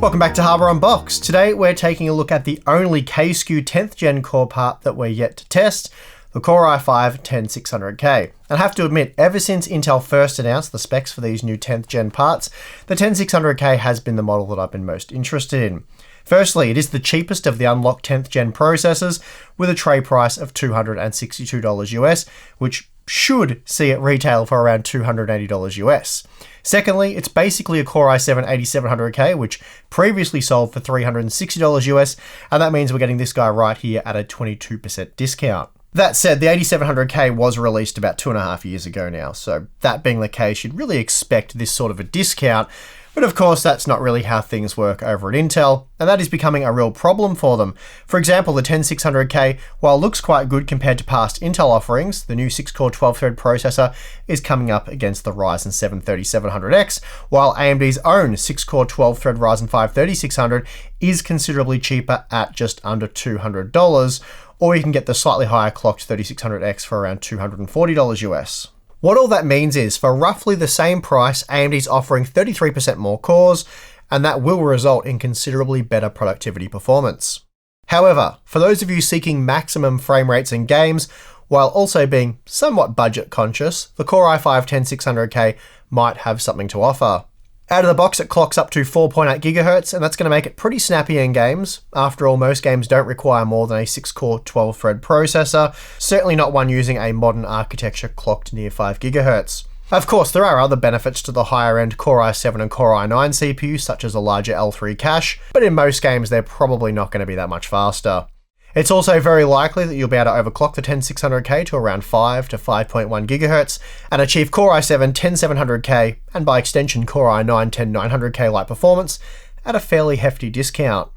Welcome back to Hardware Unboxed. Today we're taking a look at the only K-SKU 10th gen core part that we're yet to test, the Core i5-10600K. And I have to admit, ever since Intel first announced the specs for these new 10th gen parts, the 10600K has been the model that I've been most interested in. Firstly, it is the cheapest of the unlocked 10th gen processors with a tray price of $262 US, which should see it retail for around $280 US. Secondly, it's basically a Core i7-8700K, which previously sold for $360 US, and that means we're getting this guy right here at a 22% discount. That said, the 8700K was released about 2.5 years ago now, so that being the case, you'd really expect this sort of a discount. But of course, that's not really how things work over at Intel, and that is becoming a real problem for them. For example, the 10600K, while looks quite good compared to past Intel offerings, the new 6-core 12-thread processor is coming up against the Ryzen 7 3700X, while AMD's own 6-core 12-thread Ryzen 5 3600 is considerably cheaper at just under $200, or you can get the slightly higher clocked 3600X for around $240 US. What all that means is, for roughly the same price, AMD's offering 33% more cores, and that will result in considerably better productivity performance. However, for those of you seeking maximum frame rates in games, while also being somewhat budget conscious, the Core i5-10600K might have something to offer. Out of the box, it clocks up to 4.8 GHz, and that's going to make it pretty snappy in games. After all, most games don't require more than a 6-core 12-thread processor, certainly not one using a modern architecture clocked near 5 GHz. Of course, there are other benefits to the higher-end Core i7 and Core i9 CPUs, such as a larger L3 cache, but in most games they're probably not going to be that much faster. It's also very likely that you'll be able to overclock the 10600K to around 5 to 5.1 GHz and achieve Core i7-10700K and by extension Core i9-10900K like performance at a fairly hefty discount.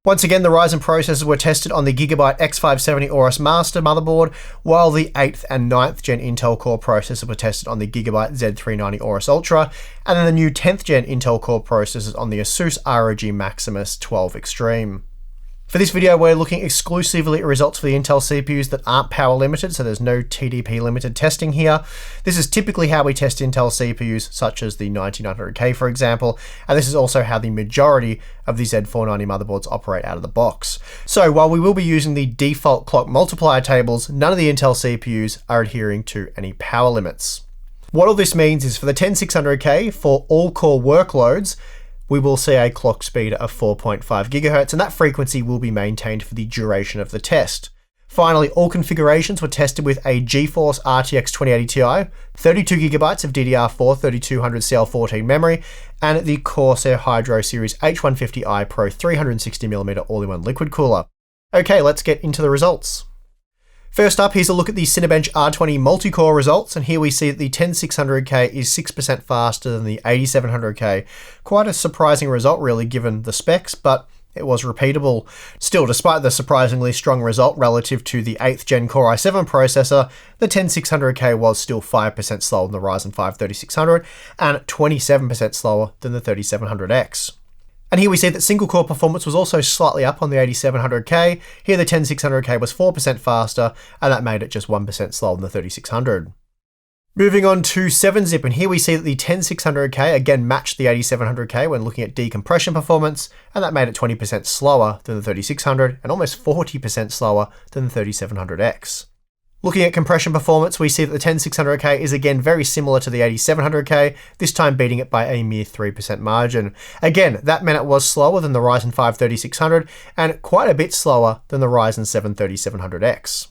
Once again, the Ryzen processors were tested on the Gigabyte X570 Aorus Master motherboard, while the 8th and 9th gen Intel Core processors were tested on the Gigabyte Z390 Aorus Ultra, and then the new 10th gen Intel Core processors on the Asus ROG Maximus 12 Extreme. For this video, we're looking exclusively at results for the Intel CPUs that aren't power limited, so there's no TDP limited testing here. This is typically how we test Intel CPUs, such as the 9900K for example, and this is also how the majority of the Z490 motherboards operate out of the box. So while we will be using the default clock multiplier tables, none of the Intel CPUs are adhering to any power limits. What all this means is for the 10600K, for all core workloads, we will see a clock speed of 4.5 GHz, and that frequency will be maintained for the duration of the test. Finally, all configurations were tested with a GeForce RTX 2080 Ti, 32GB of DDR4 3200CL14 memory, and the Corsair Hydro Series H150i Pro 360mm all-in-one liquid cooler. Okay, let's get into the results. First up, here's a look at the Cinebench R20 multi-core results, and here we see that the 10600K is 6% faster than the 8700K. Quite a surprising result really given the specs, but it was repeatable. Still, despite the surprisingly strong result relative to the 8th gen Core i7 processor, the 10600K was still 5% slower than the Ryzen 5 3600 and 27% slower than the 3700X. And here we see that single core performance was also slightly up on the 8700K. Here the 10600K was 4% faster, and that made it just 1% slower than the 3600. Moving on to 7-zip, and here we see that the 10600K again matched the 8700K when looking at decompression performance, and that made it 20% slower than the 3600 and almost 40% slower than the 3700X. Looking at compression performance, we see that the 10600K is again very similar to the 8700K, this time beating it by a mere 3% margin. Again, that meant it was slower than the Ryzen 5 3600 and quite a bit slower than the Ryzen 7 3700X.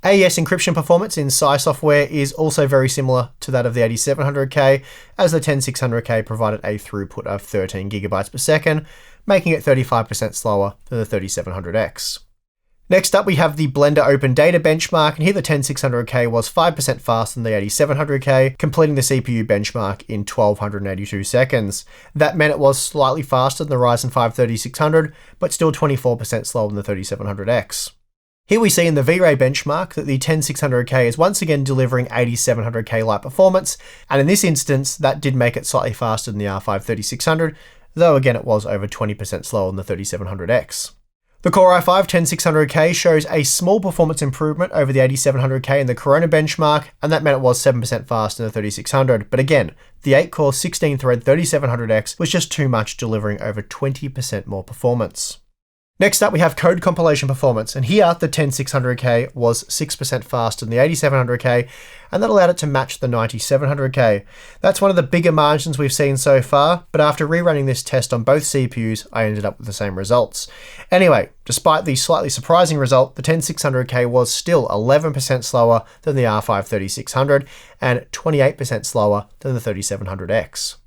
AES encryption performance in SCI software is also very similar to that of the 8700K, as the 10600K provided a throughput of 13GB per second, making it 35% slower than the 3700X. Next up, we have the Blender Open Data benchmark, and here the 10600K was 5% faster than the 8700K, completing the CPU benchmark in 1282 seconds. That meant it was slightly faster than the Ryzen 5 3600, but still 24% slower than the 3700X. Here we see in the V-Ray benchmark that the 10600K is once again delivering 8700K-like performance, and in this instance, that did make it slightly faster than the R5 3600, though again it was over 20% slower than the 3700X. The Core i5-10600K shows a small performance improvement over the 8700K in the Corona benchmark, and that meant it was 7% faster than the 3600. But again, the 8-core 16-thread 3700X was just too much, delivering over 20% more performance. Next up, we have code compilation performance, and here the 10600K was 6% faster than the 8700K, and that allowed it to match the 9700K. That's one of the bigger margins we've seen so far, but after rerunning this test on both CPUs, I ended up with the same results. Anyway, despite the slightly surprising result, the 10600K was still 11% slower than the R5-3600 and 28% slower than the 3700X.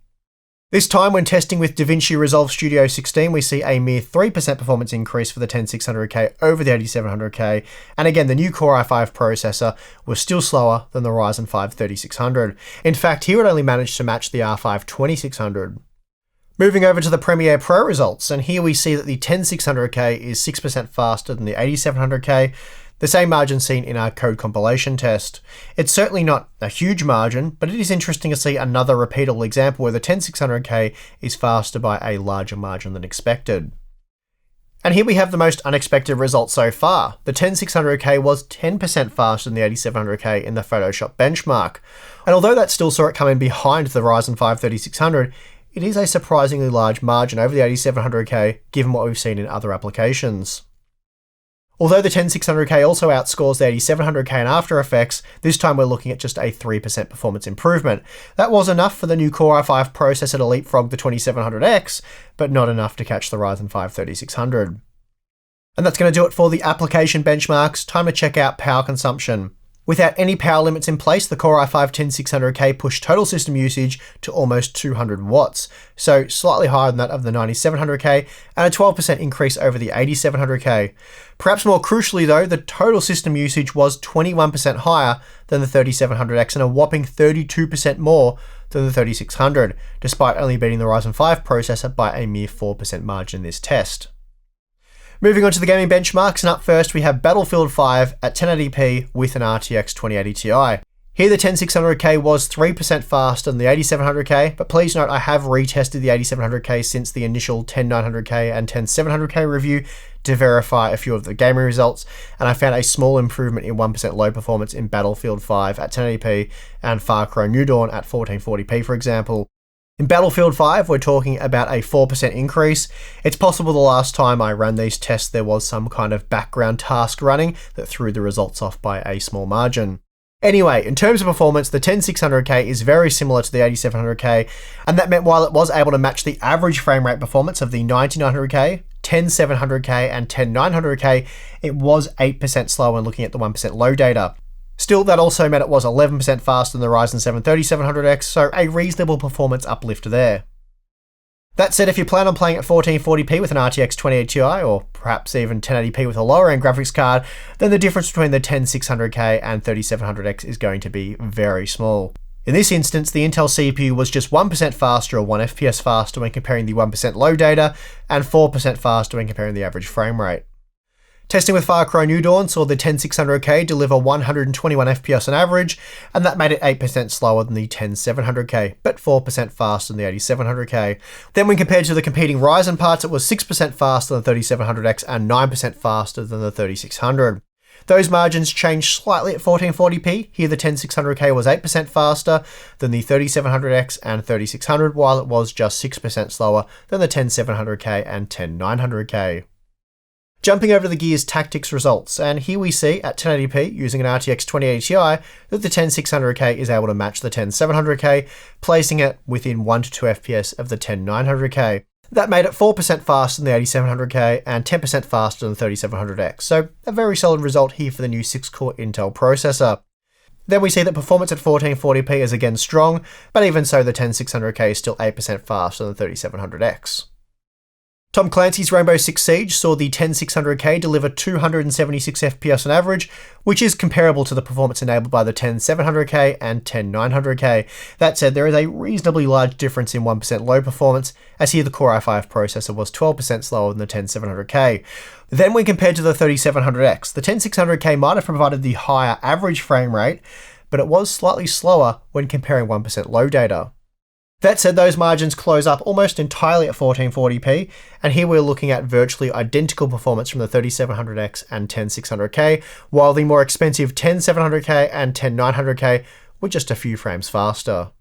This time, when testing with DaVinci Resolve Studio 16, we see a mere 3% performance increase for the 10600K over the 8700K, and again, the new Core i5 processor was still slower than the Ryzen 5 3600. In fact, here it only managed to match the R5 2600. Moving over to the Premiere Pro results, and here we see that the 10600K is 6% faster than the 8700K, the same margin seen in our code compilation test. It's certainly not a huge margin, but it is interesting to see another repeatable example where the 10600K is faster by a larger margin than expected. And here we have the most unexpected result so far. The 10600K was 10% faster than the 8700K in the Photoshop benchmark. And although that still saw it come in behind the Ryzen 5 3600, it is a surprisingly large margin over the 8700K given what we've seen in other applications. Although the 10600K also outscores the 8700K in After Effects, this time we're looking at just a 3% performance improvement. That was enough for the new Core i5 processor to leapfrog the 2700X, but not enough to catch the Ryzen 5 3600. And that's going to do it for the application benchmarks. Time to check out power consumption. Without any power limits in place, the Core i5-10600K pushed total system usage to almost 200 watts, so slightly higher than that of the 9700K, and a 12% increase over the 8700K. Perhaps more crucially though, the total system usage was 21% higher than the 3700X and a whopping 32% more than the 3600, despite only beating the Ryzen 5 processor by a mere 4% margin in this test. Moving on to the gaming benchmarks, and up first we have Battlefield 5 at 1080p with an RTX 2080 Ti. Here the 10600K was 3% faster than the 8700K, but please note I have retested the 8700K since the initial 10900K and 10700K review to verify a few of the gaming results, and I found a small improvement in 1% low performance in Battlefield 5 at 1080p and Far Cry New Dawn at 1440p for example. In Battlefield 5, we're talking about a 4% increase. It's possible the last time I ran these tests there was some kind of background task running that threw the results off by a small margin. Anyway, in terms of performance, the 10600K is very similar to the 8700K, and that meant while it was able to match the average frame rate performance of the 9900K, 10700K and 10900K, it was 8% slower when looking at the 1% low data. Still, that also meant it was 11% faster than the Ryzen 7 3700X, so a reasonable performance uplift there. That said, if you plan on playing at 1440p with an RTX 2080 Ti, or perhaps even 1080p with a lower end graphics card, then the difference between the 10600K and 3700X is going to be very small. In this instance, the Intel CPU was just 1% faster or 1 FPS faster when comparing the 1% low data, and 4% faster when comparing the average frame rate. Testing with Far Cry New Dawn saw the 10600K deliver 121 FPS on average, and that made it 8% slower than the 10700K, but 4% faster than the 8700K. Then when compared to the competing Ryzen parts, it was 6% faster than the 3700X and 9% faster than the 3600. Those margins changed slightly at 1440p. Here the 10600K was 8% faster than the 3700X and 3600, while it was just 6% slower than the 10700K and 10900K. Jumping over to the Gears Tactics results, and here we see at 1080p using an RTX 2080 Ti that the 10600K is able to match the 10700K, placing it within 1 to 2 FPS of the 10900K. That made it 4% faster than the 8700K and 10% faster than the 3700X, so a very solid result here for the new 6-core Intel processor. Then we see that performance at 1440p is again strong, but even so the 10600K is still 8% faster than the 3700X. Tom Clancy's Rainbow Six Siege saw the 10600K deliver 276 FPS on average, which is comparable to the performance enabled by the 10700K and 10900K. That said, there is a reasonably large difference in 1% low performance, as here the Core i5 processor was 12% slower than the 10700K. Then when compared to the 3700X, the 10600K might have provided the higher average frame rate, but it was slightly slower when comparing 1% low data. That said, those margins close up almost entirely at 1440p, and here we're looking at virtually identical performance from the 3700X and 10600K, while the more expensive 10700K and 10900K were just a few frames faster.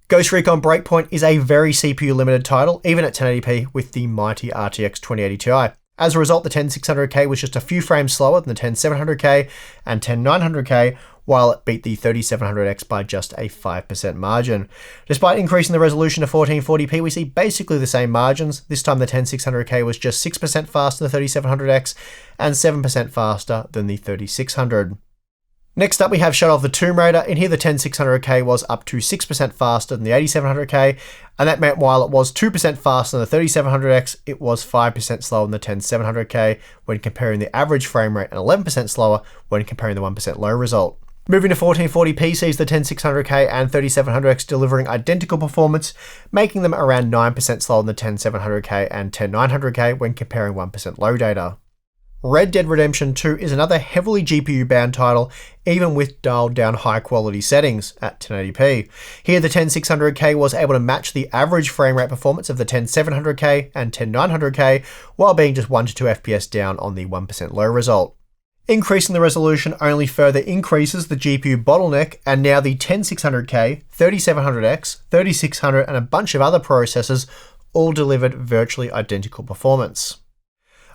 Ghost Recon Breakpoint is a very CPU limited title, even at 1080p with the mighty RTX 2080 Ti. As a result, the 10600K was just a few frames slower than the 10700K and 10900K, while it beat the 3700X by just a 5% margin. Despite increasing the resolution to 1440p, we see basically the same margins. This time the 10600K was just 6% faster than the 3700X and 7% faster than the 3600. Next up, we have Shadow of the Tomb Raider. In here, the 10600K was up to 6% faster than the 8700K, and that meant while it was 2% faster than the 3700X, it was 5% slower than the 10700K when comparing the average frame rate and 11% slower when comparing the 1% low result. Moving to 1440p sees the 10600K and 3700X delivering identical performance, making them around 9% slower than the 10700K and 10900K when comparing 1% low data. Red Dead Redemption 2 is another heavily GPU-bound title, even with dialed-down high-quality settings at 1080p. Here, the 10600K was able to match the average frame rate performance of the 10700K and 10900K, while being just 1 to 2 FPS down on the 1% low result. Increasing the resolution only further increases the GPU bottleneck, and now the 10600K, 3700X, 3600, and a bunch of other processors all delivered virtually identical performance.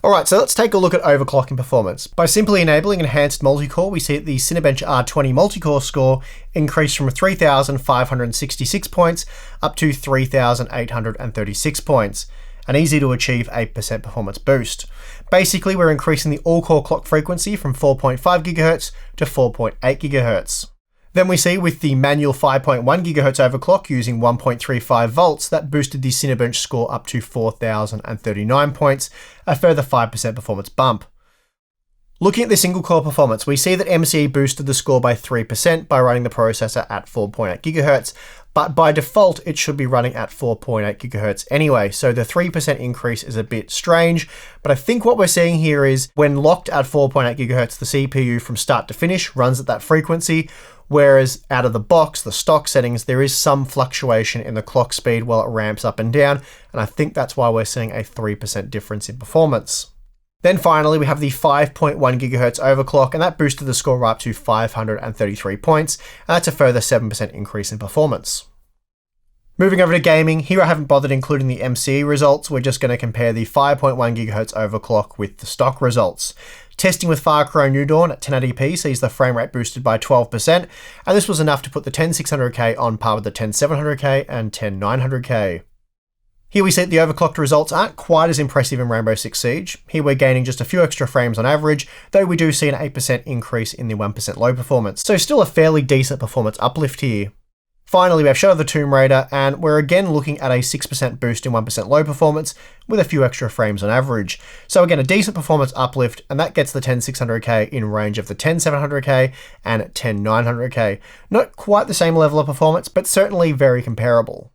Alright, so let's take a look at overclocking performance. By simply enabling enhanced multi-core, we see that the Cinebench R20 multi-core score increased from 3,566 points up to 3,836 points, an easy to achieve 8% performance boost. Basically, we're increasing the all-core clock frequency from 4.5 GHz to 4.8 GHz. Then we see with the manual 5.1 GHz overclock using 1.35 volts, that boosted the Cinebench score up to 4,039 points, a further 5% performance bump. Looking at the single core performance, we see that MCE boosted the score by 3% by running the processor at 4.8 GHz, but by default it should be running at 4.8 GHz anyway, so the 3% increase is a bit strange, but I think what we're seeing here is when locked at 4.8 GHz, the CPU from start to finish runs at that frequency, whereas out of the box, the stock settings, there is some fluctuation in the clock speed while it ramps up and down, and I think that's why we're seeing a 3% difference in performance. Then finally, we have the 5.1 GHz overclock, and that boosted the score up to 533 points, and that's a further 7% increase in performance. Moving over to gaming, here I haven't bothered including the MCE results, we're just going to compare the 5.1 GHz overclock with the stock results. Testing with Far Cry New Dawn at 1080p sees the frame rate boosted by 12%, and this was enough to put the 10600K on par with the 10700K and 10900K. Here we see that the overclocked results aren't quite as impressive in Rainbow Six Siege. Here we're gaining just a few extra frames on average, though we do see an 8% increase in the 1% low performance, so still a fairly decent performance uplift here. Finally, we have Shadow of the Tomb Raider, and we're again looking at a 6% boost in 1% low performance with a few extra frames on average. So again, a decent performance uplift, and that gets the 10600K in range of the 10700K and 10900K. Not quite the same level of performance, but certainly very comparable.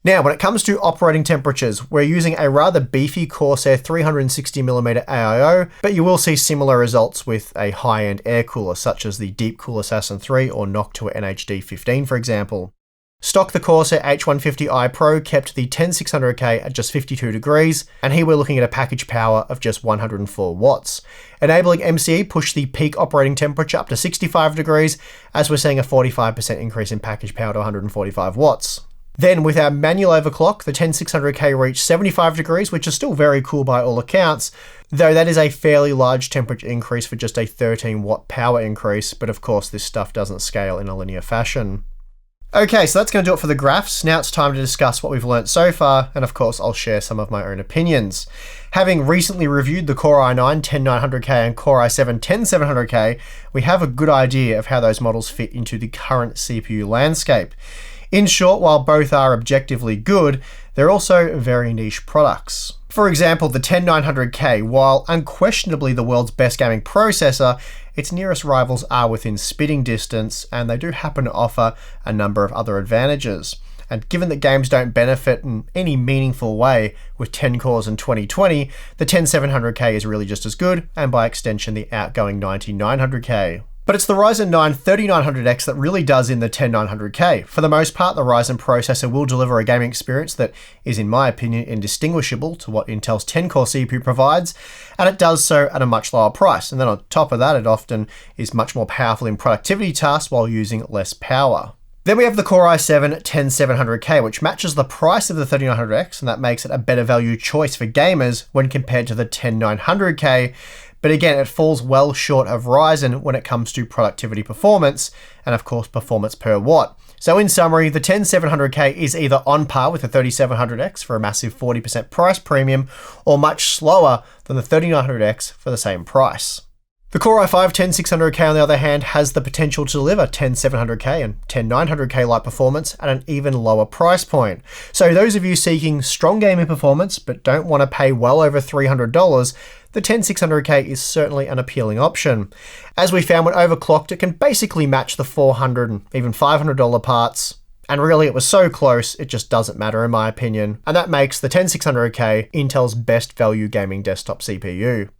Now, when it comes to operating temperatures, we're using a rather beefy Corsair 360mm AIO, but you will see similar results with a high-end air cooler, such as the Deepcool Assassin 3 or Noctua NHD 15, for example. Stock the Corsair H150i Pro kept the 10600K at just 52 degrees, and here we're looking at a package power of just 104 watts. Enabling MCE pushed the peak operating temperature up to 65 degrees, as we're seeing a 45% increase in package power to 145 watts. Then with our manual overclock, the 10600K reached 75 degrees, which is still very cool by all accounts, though that is a fairly large temperature increase for just a 13 watt power increase, but of course this stuff doesn't scale in a linear fashion. Okay, so that's going to do it for the graphs. Now it's time to discuss what we've learnt so far, and of course I'll share some of my own opinions. Having recently reviewed the Core i9 10900K and Core i7 10700K, we have a good idea of how those models fit into the current CPU landscape. In short, while both are objectively good, they're also very niche products. For example, the 10900K, while unquestionably the world's best gaming processor, its nearest rivals are within spitting distance, and they do happen to offer a number of other advantages. And given that games don't benefit in any meaningful way with 10 cores in 2020, the 10700K is really just as good, and by extension the outgoing 9900K. But it's the Ryzen 9 3900X that really does in the 10900K. For the most part, the Ryzen processor will deliver a gaming experience that is, in my opinion, indistinguishable to what Intel's 10-core CPU provides, and it does so at a much lower price. And then on top of that, it often is much more powerful in productivity tasks while using less power. Then we have the Core i7 10700K, which matches the price of the 3900X, and that makes it a better value choice for gamers when compared to the 10900K. But again, it falls well short of Ryzen when it comes to productivity performance, and of course performance per watt. So in summary, the 10700K is either on par with the 3700X for a massive 40% price premium, or much slower than the 3900X for the same price. The Core i5 10600K on the other hand has the potential to deliver 10700K and 10900K like performance at an even lower price point. So those of you seeking strong gaming performance but don't want to pay well over $300, the 10600K is certainly an appealing option. As we found when overclocked, it can basically match the $400 and even $500 parts. And really, it was so close, it just doesn't matter in my opinion. And that makes the 10600K Intel's best value gaming desktop CPU.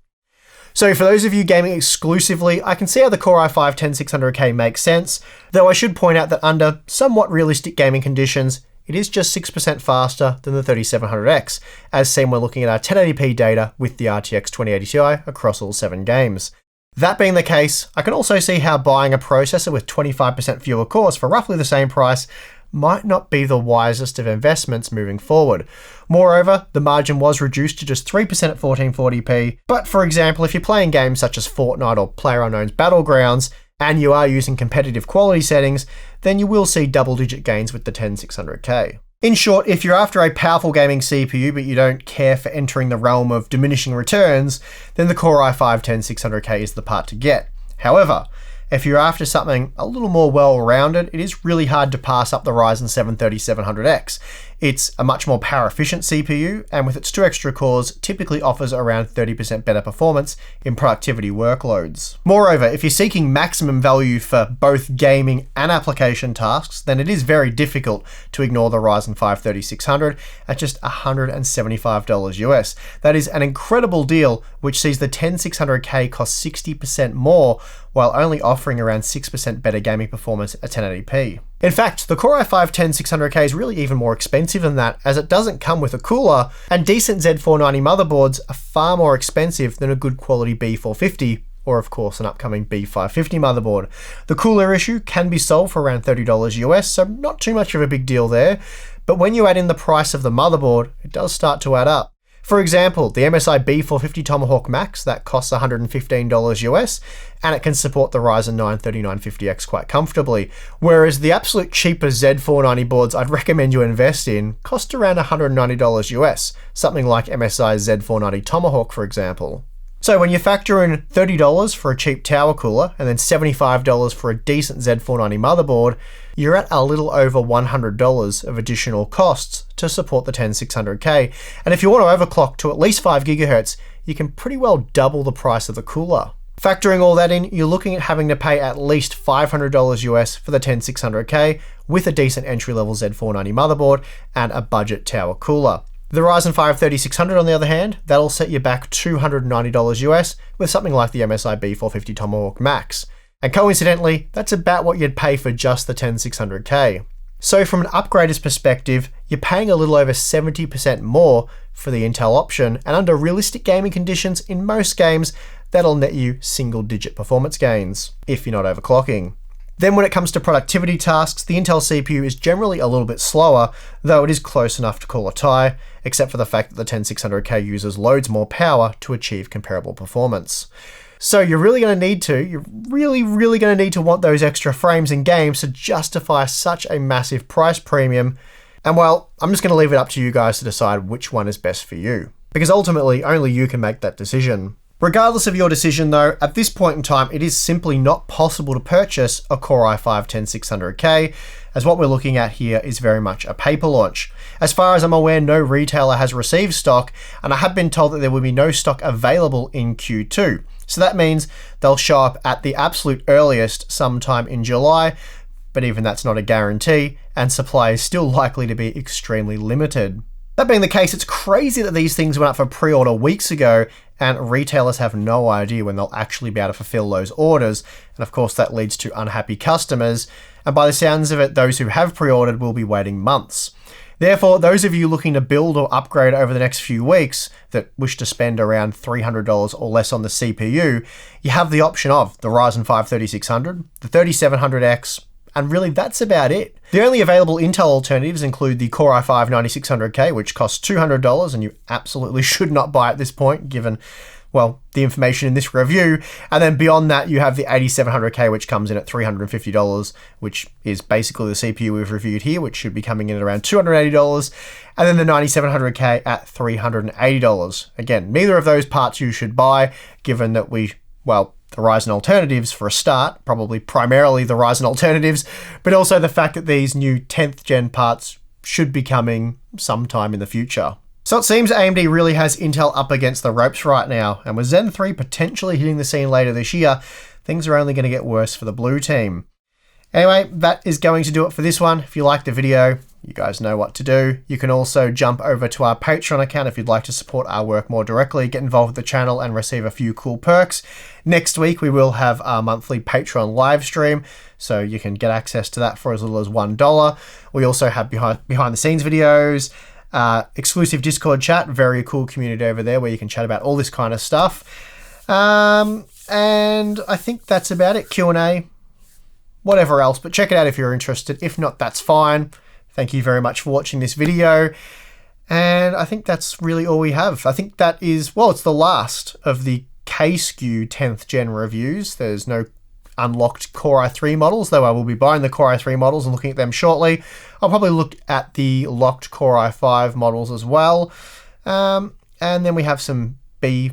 So for those of you gaming exclusively, I can see how the Core i5 10600K makes sense, though I should point out that under somewhat realistic gaming conditions, it is just 6% faster than the 3700X, as seen when looking at our 1080p data with the RTX 2080 Ti across all 7 games. That being the case, I can also see how buying a processor with 25% fewer cores for roughly the same price might not be the wisest of investments moving forward. Moreover, the margin was reduced to just 3% at 1440p, but for example, if you're playing games such as Fortnite or PlayerUnknown's Battlegrounds, and you are using competitive quality settings, then you will see double-digit gains with the 10600K. In short, if you're after a powerful gaming CPU but you don't care for entering the realm of diminishing returns, then the Core i5 10600K is the part to get. However, if you're after something a little more well-rounded, it is really hard to pass up the Ryzen 7 3700X. It's a much more power-efficient CPU, and with its 2 extra cores, typically offers around 30% better performance in productivity workloads. Moreover, if you're seeking maximum value for both gaming and application tasks, then it is very difficult to ignore the Ryzen 5 3600 at just $175 US. That is an incredible deal, which sees the 10600K cost 60% more, while only offering around 6% better gaming performance at 1080p. In fact, the Core i5 10600K is really even more expensive than that, as it doesn't come with a cooler, and decent Z490 motherboards are far more expensive than a good quality B450, or of course an upcoming B550 motherboard. The cooler issue can be solved for around $30 US, so not too much of a big deal there, but when you add in the price of the motherboard, it does start to add up. For example, the MSI B450 Tomahawk Max, that costs $115 US, and it can support the Ryzen 9 3950X quite comfortably, whereas the absolute cheaper Z490 boards I'd recommend you invest in cost around $190 US, something like MSI's Z490 Tomahawk for example. So when you factor in $30 for a cheap tower cooler and then $75 for a decent Z490 motherboard, you're at a little over $100 of additional costs to support the 10600K. And if you want to overclock to at least 5 GHz, you can pretty well double the price of the cooler. Factoring all that in, you're looking at having to pay at least $500 US for the 10600K with a decent entry-level Z490 motherboard and a budget tower cooler. The Ryzen 5 3600 on the other hand, that'll set you back $290 US with something like the MSI B450 Tomahawk Max. And coincidentally, that's about what you'd pay for just the 10600K. So from an upgrader's perspective, you're paying a little over 70% more for the Intel option, and under realistic gaming conditions in most games, that'll net you single-digit performance gains, if you're not overclocking. Then when it comes to productivity tasks, the Intel CPU is generally a little bit slower, though it is close enough to call a tie, except for the fact that the 10600K uses loads more power to achieve comparable performance. So you're really going to need to want those extra frames in games to justify such a massive price premium. And well, I'm just going to leave it up to you guys to decide which one is best for you, because ultimately only you can make that decision. Regardless of your decision though, at this point in time, it is simply not possible to purchase a Core i5 10600K, as what we're looking at here is very much a paper launch. As far as I'm aware, no retailer has received stock, and I have been told that there will be no stock available in Q2. So that means they'll show up at the absolute earliest sometime in July, but even that's not a guarantee, and supply is still likely to be extremely limited. That being the case, it's crazy that these things went up for pre-order weeks ago and retailers have no idea when they'll actually be able to fulfill those orders. And of course, that leads to unhappy customers. And by the sounds of it, those who have pre-ordered will be waiting months. Therefore, those of you looking to build or upgrade over the next few weeks that wish to spend around $300 or less on the CPU, you have the option of the Ryzen 5 3600, the 3700X, and really that's about it. The only available Intel alternatives include the Core i5 9600K, which costs $200, and you absolutely should not buy at this point, given, well, the information in this review. And then beyond that, you have the 8700K, which comes in at $350, which is basically the CPU we've reviewed here, which should be coming in at around $280. And then the 9700K at $380. Again, neither of those parts you should buy, given that the Ryzen alternatives for a start, probably primarily the Ryzen alternatives, but also the fact that these new 10th gen parts should be coming sometime in the future. So it seems AMD really has Intel up against the ropes right now, and with Zen 3 potentially hitting the scene later this year, things are only going to get worse for the blue team. Anyway, that is going to do it for this one. If you liked the video, you guys know what to do. You can also jump over to our Patreon account if you'd like to support our work more directly, get involved with the channel and receive a few cool perks. Next week, we will have our monthly Patreon live stream, so you can get access to that for as little as $1. We also have behind the scenes videos, exclusive Discord chat, very cool community over there where you can chat about all this kind of stuff. And I think that's about it. Q&A, whatever else, but check it out if you're interested. If not, that's fine. Thank you very much for watching this video. And I think that's really all we have. I think that is, well, it's the last of the K-SKU 10th gen reviews. There's no unlocked Core i3 models, though I will be buying the Core i3 models and looking at them shortly. I'll probably look at the locked Core i5 models as well. And then we have some B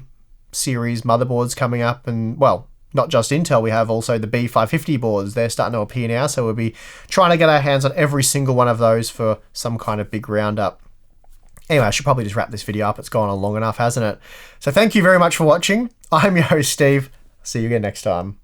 series motherboards coming up, and well, not just Intel, we have also the B550 boards. They're starting to appear now, so we'll be trying to get our hands on every single one of those for some kind of big roundup. Anyway, I should probably just wrap this video up. It's gone on long enough, hasn't it? So thank you very much for watching. I'm your host, Steve. See you again next time.